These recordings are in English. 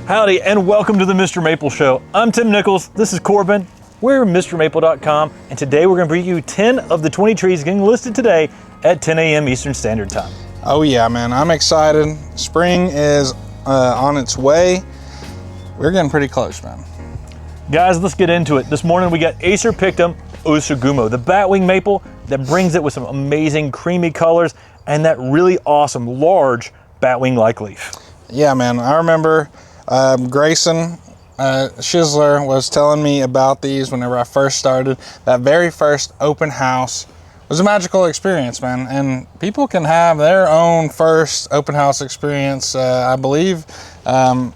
Howdy, and welcome to the MrMaple Show. I'm Tim Nichols, this is Corbin. We're MrMaple.com, and today we're going to bring you 10 of the 20 trees getting listed today at 10 a.m. Eastern Standard Time. Oh yeah, man, I'm excited. Spring is on its way. We're getting pretty close, man. Guys, let's get into it. This morning we got Acer Pictum Osugumo, the Batwing maple that brings it with some amazing creamy colors and that really awesome large Batwing-like leaf. Yeah, man, I remember Grayson Schizler was telling me about these whenever I first started. That very first open house was a magical experience, man, and people can have their own first open house experience, I believe, coming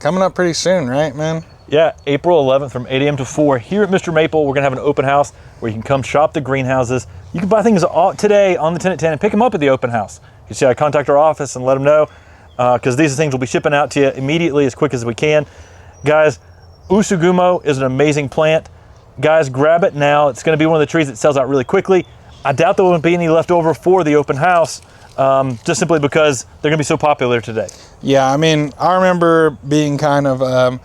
up pretty soon, right, man? Yeah, April 11th from 8 a.m. to 4 here at Mr. Maple. We're going to have an open house where you can come shop the greenhouses. You can buy things today on the 10 at 10 and pick them up at the open house. You see, I contact our office and let them know because these things will be shipping out to you immediately as quick as we can. Guys, Osugumo is an amazing plant. Guys, grab it now. It's going to be one of the trees that sells out really quickly. I doubt there won't be any left over for the open house, just simply because they're going to be so popular today. Yeah, I mean, I remember being kind of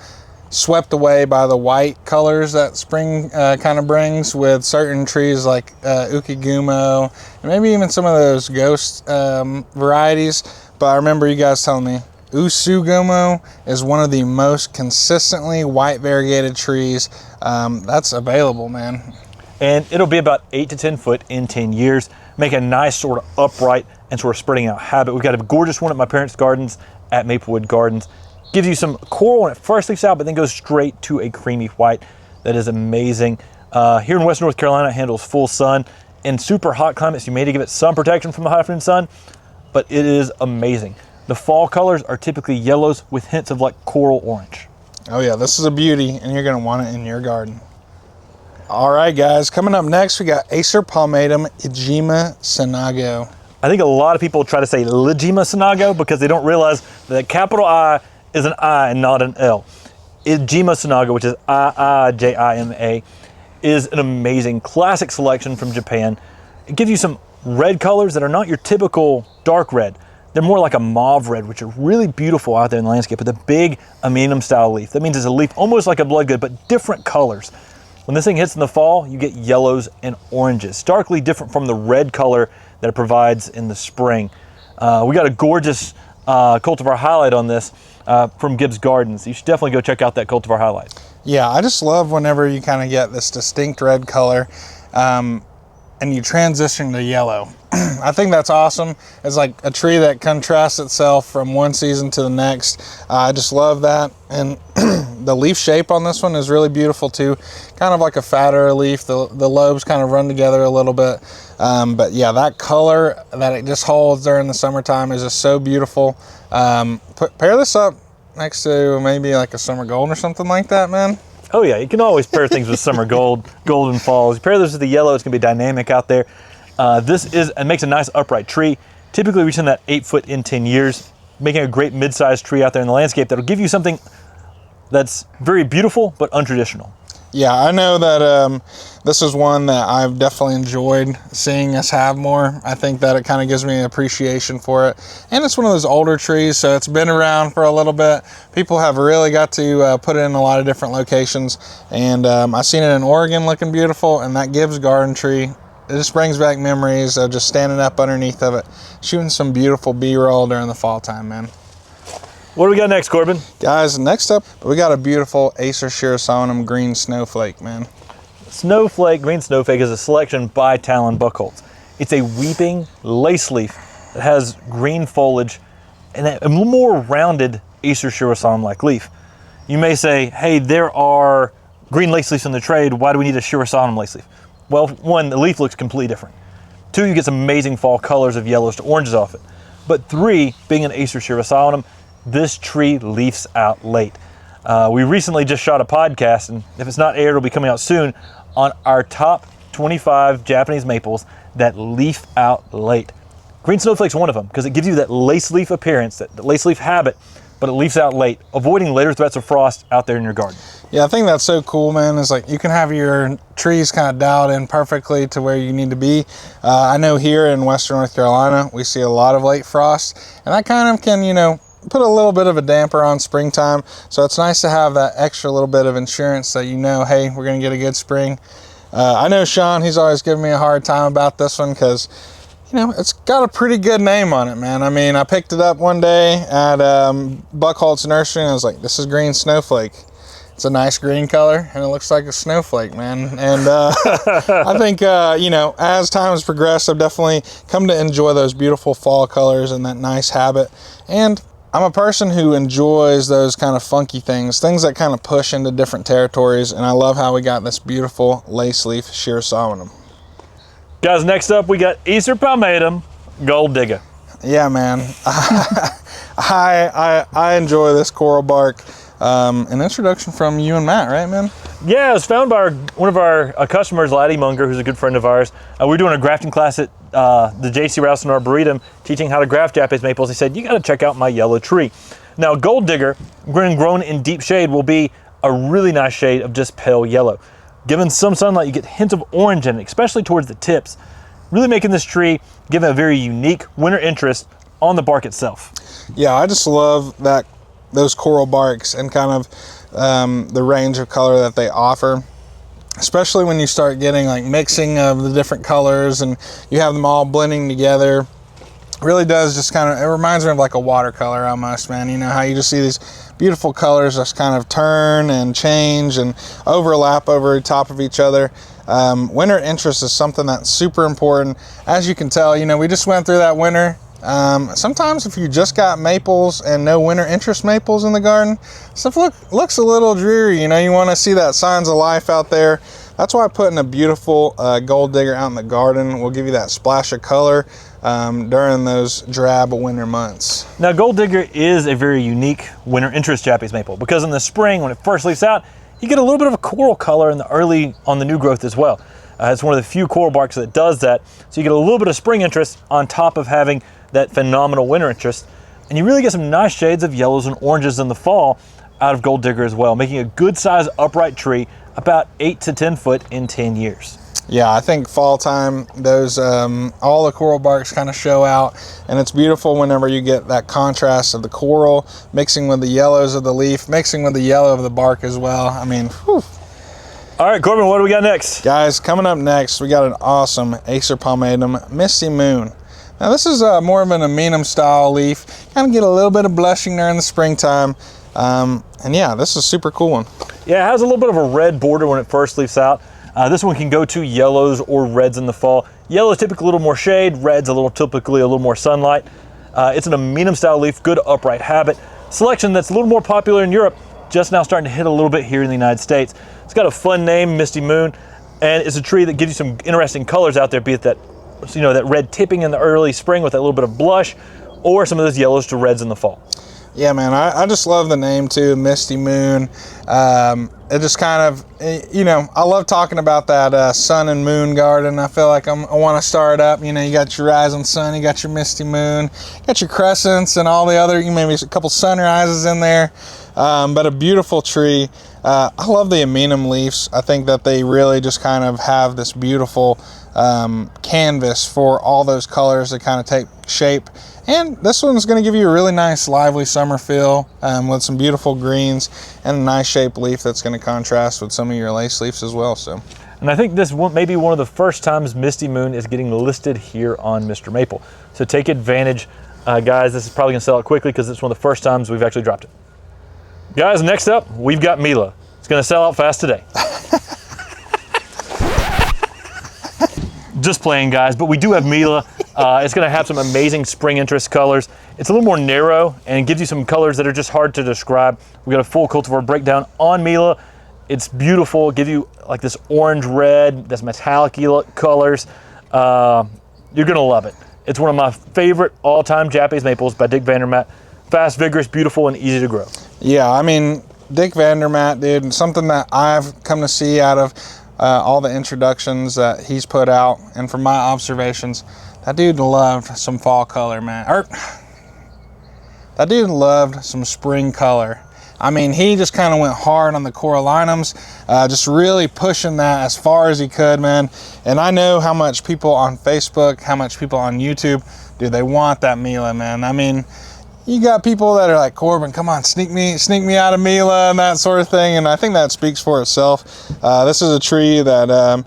swept away by the white colors that spring kind of brings with certain trees like Ukigumo, and maybe even some of those ghost varieties. But I remember you guys telling me Osugumo is one of the most consistently white variegated trees that's available, man. And it'll be about 8 to 10 foot in 10 years. Make a nice sort of upright and sort of spreading out habit. We've got a gorgeous one at my parents' gardens at Maplewood Gardens. Gives you some coral when it first leaves out, but then goes straight to a creamy white. That is amazing. Here in Western North Carolina, it handles full sun. In super hot climates, you may need to give it some protection from the hot afternoon sun, but it is amazing. The fall colors are typically yellows with hints of like coral orange. Oh yeah, this is a beauty, and you're gonna want it in your garden. All right, guys, coming up next, we got Acer palmatum Iijima sunago. I think a lot of people try to say Iijima sunago because they don't realize that capital I is an I and not an L. Iijima sunago, which is Iijima, is an amazing classic selection from Japan. It gives you some red colors that are not your typical dark red. They're more like a mauve red, which are really beautiful out there in the landscape with a big amenum style leaf. That means it's a leaf almost like a bloodgood, but different colors. When this thing hits in the fall, you get yellows and oranges, starkly different from the red color that it provides in the spring. We got a gorgeous cultivar highlight on this from Gibbs Gardens. You should definitely go check out that cultivar highlight. Yeah, I just love whenever you kind of get this distinct red color and you transition to yellow. I think that's awesome. It's like a tree that contrasts itself from one season to the next. I just love that. And the leaf shape on this one is really beautiful too. Kind of like a fatter leaf. The lobes kind of run together a little bit. But yeah, that color that it just holds during the summertime is just so beautiful. Pair this up next to maybe like a summer gold or something like that, man. Oh yeah, you can always pair things with summer gold, golden falls. You pair those with the yellow, it's gonna be dynamic out there. It makes a nice upright tree, typically reaching that 8 foot in 10 years, making a great mid-sized tree out there in the landscape that'll give you something that's very beautiful but untraditional. Yeah, I know that this is one that I've definitely enjoyed seeing us have more. I think that it kind of gives me an appreciation for it. And it's one of those older trees, so it's been around for a little bit. People have really got to put it in a lot of different locations. And I've seen it in Oregon looking beautiful, and that Gibbs garden tree, it just brings back memories of just standing up underneath of it, shooting some beautiful B-roll during the fall time, man. What do we got next, Corbin? Guys, next up, we got a beautiful Acer shirosonum green snowflake, man. Snowflake, green snowflake is a selection by Talon Buchholz. It's a weeping lace leaf that has green foliage and a more rounded Acer shirosonum-like leaf. You may say, hey, there are green lace leaves in the trade. Why do we need a shirosonum lace leaf? Well, one, the leaf looks completely different. Two, you get some amazing fall colors of yellows to oranges off it. But three, being an Acer shirosonum, this tree leaves out late. We recently just shot a podcast, and if it's not aired, it'll be coming out soon, on our top 25 Japanese maples that leaf out late. Green snowflake's one of them because it gives you that lace leaf appearance, that lace leaf habit, but it leaves out late, avoiding later threats of frost out there in your garden. Yeah, I think that's so cool, man. It's like you can have your trees kind of dialed in perfectly to where you need to be. I know here in Western North Carolina, we see a lot of late frost, and that kind of can, put a little bit of a damper on springtime. So it's nice to have that extra little bit of insurance that, you know, hey, we're going to get a good spring. I know Sean, he's always giving me a hard time about this one because, you know, it's got a pretty good name on it, man. I mean, I picked it up one day at Buckholtz Nursery, and I was like, this is green snowflake. It's a nice green color, and it looks like a snowflake, man. And I think, you know, as time has progressed, I've definitely come to enjoy those beautiful fall colors and that nice habit. And I'm a person who enjoys those kind of funky things that kind of push into different territories, and I love how we got this beautiful lace leaf Shirasawa. Guys, next up we got Easter Palmatum Gold Digger. Yeah, man. I enjoy this coral bark. An introduction from you and Matt, right, man? Yeah, it was found by one of our customers, Laddie Munger, who's a good friend of ours. We're doing a grafting class at the J.C. Rouse in Arboretum, teaching how to graft Japanese maples. He said, you got to check out my yellow tree. Now, Gold Digger, grown in deep shade, will be a really nice shade of just pale yellow. Given some sunlight, you get hints of orange in it, especially towards the tips, really making this tree give a very unique winter interest on the bark itself. Yeah, I just love those coral barks and kind of the range of color that they offer, especially when you start getting like mixing of the different colors and you have them all blending together. It really does just kind of, it reminds me of like a watercolor almost, man. You know how you just see these beautiful colors just kind of turn and change and overlap over the top of each other. Winter interest is something that's super important. As you can tell, you know, we just went through that winter. Sometimes if you just got maples and no winter interest maples in the garden, stuff looks a little dreary. You know, you want to see that signs of life out there. That's why putting a beautiful Gold Digger out in the garden will give you that splash of color during those drab winter months. Now, Gold Digger is a very unique winter interest Japanese maple because in the spring, when it first leaves out, you get a little bit of a coral color in the early on the new growth as well. It's one of the few coral barks that does that. So you get a little bit of spring interest on top of having that phenomenal winter interest. And you really get some nice shades of yellows and oranges in the fall out of Gold Digger as well, making a good size upright tree about 8 to 10 foot in 10 years. Yeah, I think fall time, those all the coral barks kind of show out, and it's beautiful whenever you get that contrast of the coral mixing with the yellows of the leaf, mixing with the yellow of the bark as well. I mean, whew. All right, Corbin, what do we got next? Guys, coming up next, we got an awesome Acer palmatum Misty Moon. Now this is more of an amenum style leaf. Kind of get a little bit of blushing there in the springtime. And yeah, this is a super cool one. Yeah, it has a little bit of a red border when it first leaves out. This one can go to yellows or reds in the fall. Yellow is typically a little more shade, red's typically a little more sunlight. It's an amenum style leaf, good upright habit. Selection that's a little more popular in Europe, just now starting to hit a little bit here in the United States. It's got a fun name, Misty Moon, and it's a tree that gives you some interesting colors out there, be it that, you know, that red tipping in the early spring with that little bit of blush, or some of those yellows to reds in the fall. Yeah, man, I just love the name too, Misty Moon. It just kind of, you know, I love talking about that sun and moon garden. I feel like I want to start up. You know, you got your rising sun, you got your misty moon, you got your crescents and all the other, maybe a couple sunrises in there. But a beautiful tree. I love the amenum leaves. I think that they really just kind of have this beautiful canvas for all those colors that kind of take shape. And this one's going to give you a really nice lively summer feel with some beautiful greens and a nice shaped leaf that's going to contrast with some of your lace leaves as well. So, and I think this may be one of the first times Misty Moon is getting listed here on Mr. Maple. So take advantage, guys. This is probably going to sell out quickly because it's one of the first times we've actually dropped it. Guys, next up, we've got Mila. It's going to sell out fast today. Just playing, guys, but we do have Mila. It's going to have some amazing spring interest colors. It's a little more narrow and gives you some colors that are just hard to describe. We've got a full cultivar breakdown on Mila. It's beautiful. It gives you like this orange red, this metallic-y colors. You're going to love it. It's one of my favorite all-time Japanese maples by Dick Vandermaat. Fast, vigorous, beautiful, and easy to grow. Yeah, I mean, Dick Vandermaat, dude, something that I've come to see out of all the introductions that he's put out, and from my observations, that dude loved some fall color, man. That dude loved some spring color. I mean, he just kind of went hard on the corallinums, just really pushing that as far as he could, man. And I know how much people on Facebook, how much people on YouTube, dude, they want that Mila, man. I mean, you got people that are like, Corbin, come on, sneak me out of Mila and that sort of thing. And I think that speaks for itself. This is a tree that,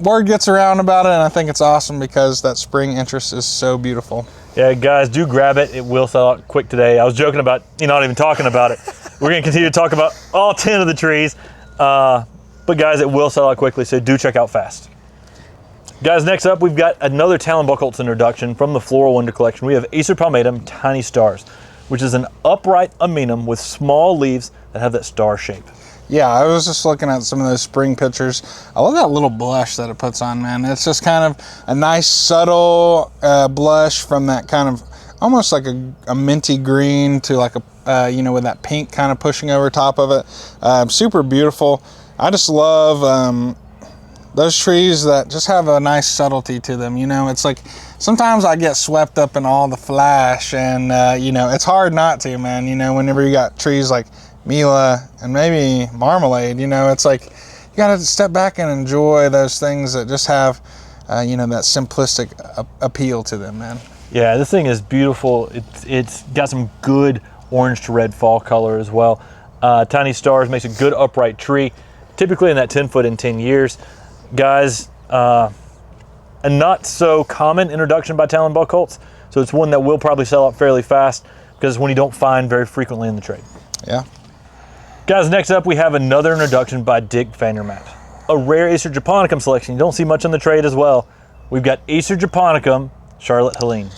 word gets around about it, and I think it's awesome because that spring interest is so beautiful. Yeah, guys, do grab it. It will sell out quick today. I was joking about not even talking about it. We're going to continue to talk about all 10 of the trees. But guys, it will sell out quickly, so do check out fast. Guys, next up, we've got another Talon Buchholz introduction from the Floral Wonder Collection. We have Acer palmatum Tiny Stars, which is an upright amenum with small leaves that have that star shape. Yeah, I was just looking at some of those spring pictures. I love that little blush that it puts on, man. It's just kind of a nice subtle blush from that kind of almost like a minty green to like a, with that pink kind of pushing over top of it. Super beautiful. I just love those trees that just have a nice subtlety to them. It's like sometimes I get swept up in all the flash and, it's hard not to, man. Whenever you got trees like Mila and maybe Marmalade, it's like you gotta step back and enjoy those things that just have that simplistic appeal to them, man. Yeah, this thing is beautiful. It's got some good orange to red fall color as well. Tiny Stars makes a good upright tree, typically in that 10 foot in 10 years. Guys, a not so common introduction by Talon Buchholz, so it's one that will probably sell out fairly fast because it's one you don't find very frequently in the trade. Yeah. Guys, next up we have another introduction by Dick Vandermatt. A rare Acer japonicum selection. You don't see much in the trade as well. We've got Acer japonicum Charlotte Helene.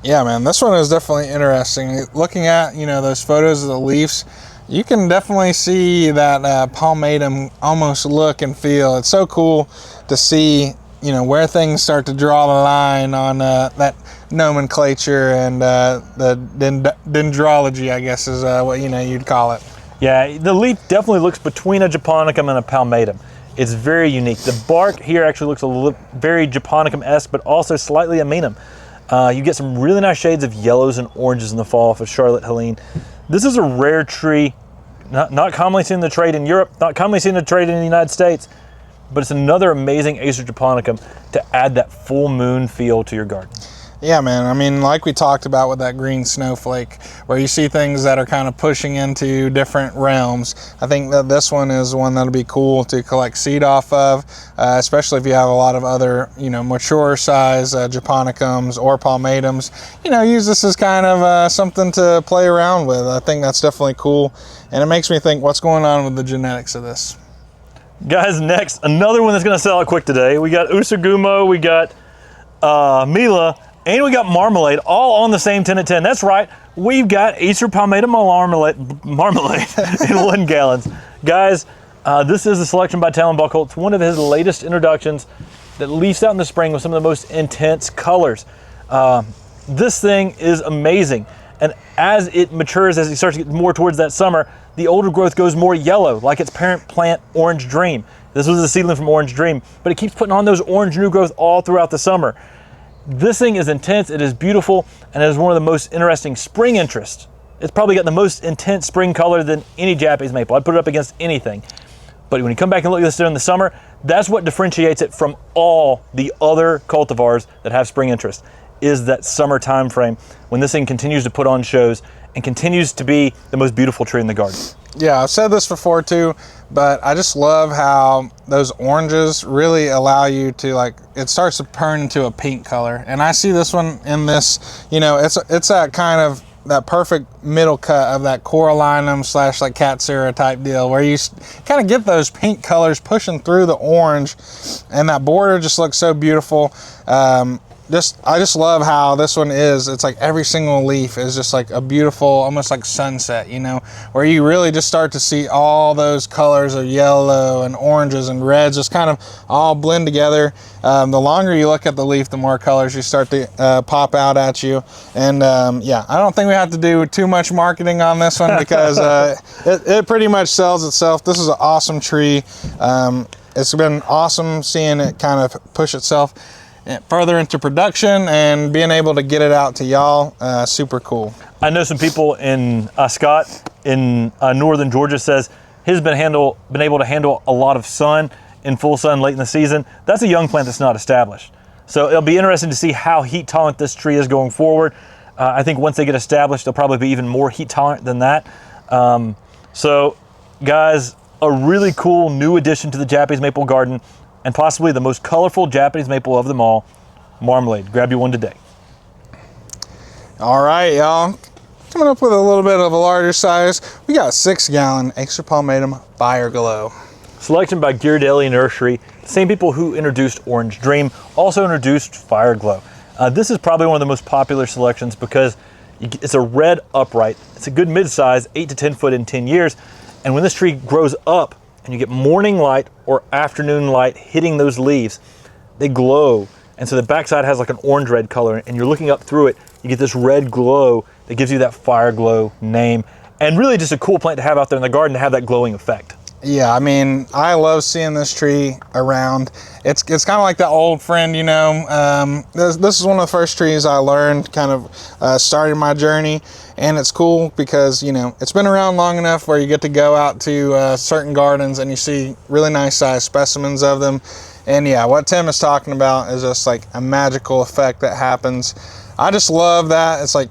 Yeah, man, this one is definitely interesting. Looking at, those photos of the leaves, you can definitely see that palmatum almost look and feel. It's so cool to see, where things start to draw the line on that nomenclature and the dendrology, I guess is what you'd call it. Yeah, the leaf definitely looks between a japonicum and a palmatum. It's very unique. The bark here actually looks very japonicum-esque, but also slightly amenum. You get some really nice shades of yellows and oranges in the fall for Charlotte Helene. This is a rare tree, not commonly seen in the trade in Europe, not commonly seen in the trade in the United States, but it's another amazing Acer japonicum to add that full moon feel to your garden. Yeah, man. I mean, like we talked about with that green snowflake, where you see things that are kind of pushing into different realms. I think that this one is one that'll be cool to collect seed off of, especially if you have a lot of other, mature size japonicums or palmatums. Use this as kind of something to play around with. I think that's definitely cool, and it makes me think, what's going on with the genetics of this? Guys, next, another one that's going to sell out quick today. We got Usagumo, we got Mila, and we got Marmalade, all on the same 10 at 10. That's right, we've got Acer palmatum Marmalade in 1 gallons. Guys, this is a selection by Talon Buchholz. It's one of his latest introductions that leaves out in the spring with some of the most intense colors. This thing is amazing. And as it matures, as it starts to get more towards that summer, the older growth goes more yellow, like its parent plant, Orange Dream. This was a seedling from Orange Dream, but it keeps putting on those orange new growth all throughout the summer. This thing is intense, it is beautiful, and it is one of the most interesting spring interests. It's probably got the most intense spring color than any Japanese maple. I'd put it up against anything. But when you come back and look at this during the summer, that's what differentiates it from all the other cultivars that have spring interest, is that summer time frame when this thing continues to put on shows and continues to be the most beautiful tree in the garden. Yeah, I've said this before too, but I just love how those oranges really allow you to, it starts to turn into a pink color. And I see this one in this, it's that kind of, that perfect middle cut of that Coralinum / like Katsura type deal, where you kind of get those pink colors pushing through the orange, and that border just looks so beautiful. I just love how this one is. It's like every single leaf is just like a beautiful, almost like sunset, where you really just start to see all those colors of yellow and oranges and reds just kind of all blend together. The longer you look at the leaf, the more colors you start to pop out at you. And yeah, I don't think we have to do too much marketing on this one because it pretty much sells itself. This is an awesome tree. It's been awesome seeing it kind of push itself further into production and being able to get it out to y'all. Super cool. I know some people in Scott in northern Georgia says he's been able to handle a lot of sun in full sun late in the season. That's a young plant that's not established. So it'll be interesting to see how heat tolerant this tree is going forward. I think once they get established, they'll probably be even more heat tolerant than that. So guys, a really cool new addition to the Japanese maple garden, and possibly the most colorful Japanese maple of them all, Marmalade. Grab you one today. All right, y'all. Coming up with a little bit of a larger size, we got 6-gallon extra palmatum Fireglow. Selection by Ghirardelli Nursery. The same people who introduced Orange Dream also introduced Fireglow. This is probably one of the most popular selections because it's a red upright. It's a good mid-size, 8 to 10 foot in 10 years. And when this tree grows up and you get morning light or afternoon light hitting those leaves, they glow. And so the backside has like an orange-red color, and you're looking up through it, you get this red glow that gives you that Fireglow name. And really just a cool plant to have out there in the garden to have that glowing effect. Yeah, I mean, I love seeing this tree around. It's kind of like that old friend, you know. This is one of the first trees I learned, kind of starting my journey, and it's cool because, you know, it's been around long enough where you get to go out to certain gardens and you see really nice size specimens of them. And yeah, what Tim is talking about is just like a magical effect that happens. I just love that. It's like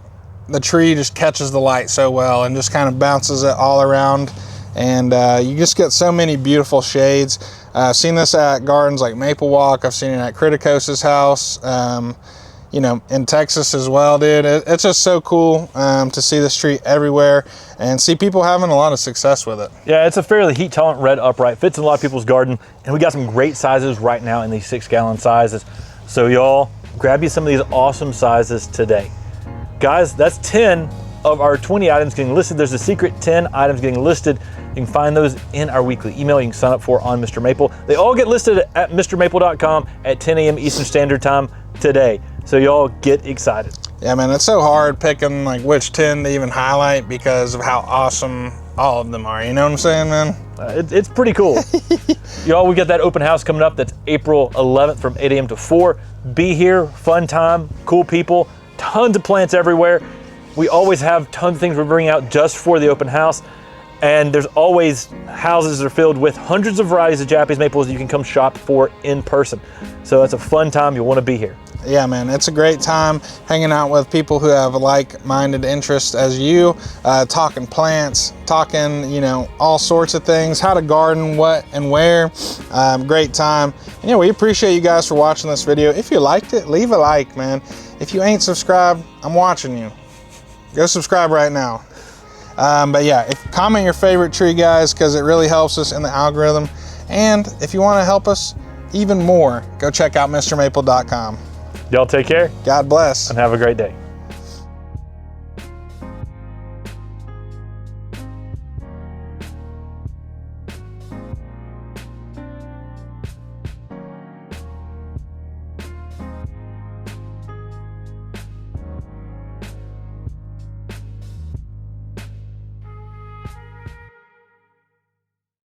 the tree just catches the light so well and just kind of bounces it all around. And you just get so many beautiful shades. I've seen this at gardens like Maple Walk. I've seen it at Criticos's house, you know, in Texas as well, dude. It's just so cool to see this tree everywhere and see people having a lot of success with it. Yeah, it's a fairly heat tolerant red upright. Fits in a lot of people's garden. And we got some great sizes right now in these 6-gallon sizes. So y'all, grab you some of these awesome sizes today. Guys, that's 10 of our 20 items getting listed. There's a secret 10 items getting listed. You can find those in our weekly email you can sign up for on Mr. Maple. They all get listed at MrMaple.com at 10 a.m. Eastern Standard Time today. So y'all get excited. Yeah, man, it's so hard picking like which 10 to even highlight because of how awesome all of them are. You know what I'm saying, man? It's pretty cool. Y'all, we got that open house coming up. That's April 11th from 8 a.m. to 4. Be here, fun time, cool people, tons of plants everywhere. We always have tons of things we're bringing out just for the open house. And there's always houses that are filled with hundreds of varieties of Japanese maples you can come shop for in person. So it's a fun time. You'll want to be here. Yeah, man, it's a great time hanging out with people who have like-minded interests as you, talking plants, talking, you know, all sorts of things, how to garden, what and where. Great time. And yeah, we appreciate you guys for watching this video. If you liked it, leave a like, man. If you ain't subscribed, I'm watching you. Go subscribe right now. But yeah, comment your favorite tree, guys, because it really helps us in the algorithm. And if you want to help us even more, go check out MrMaple.com. Y'all take care. God bless. And have a great day.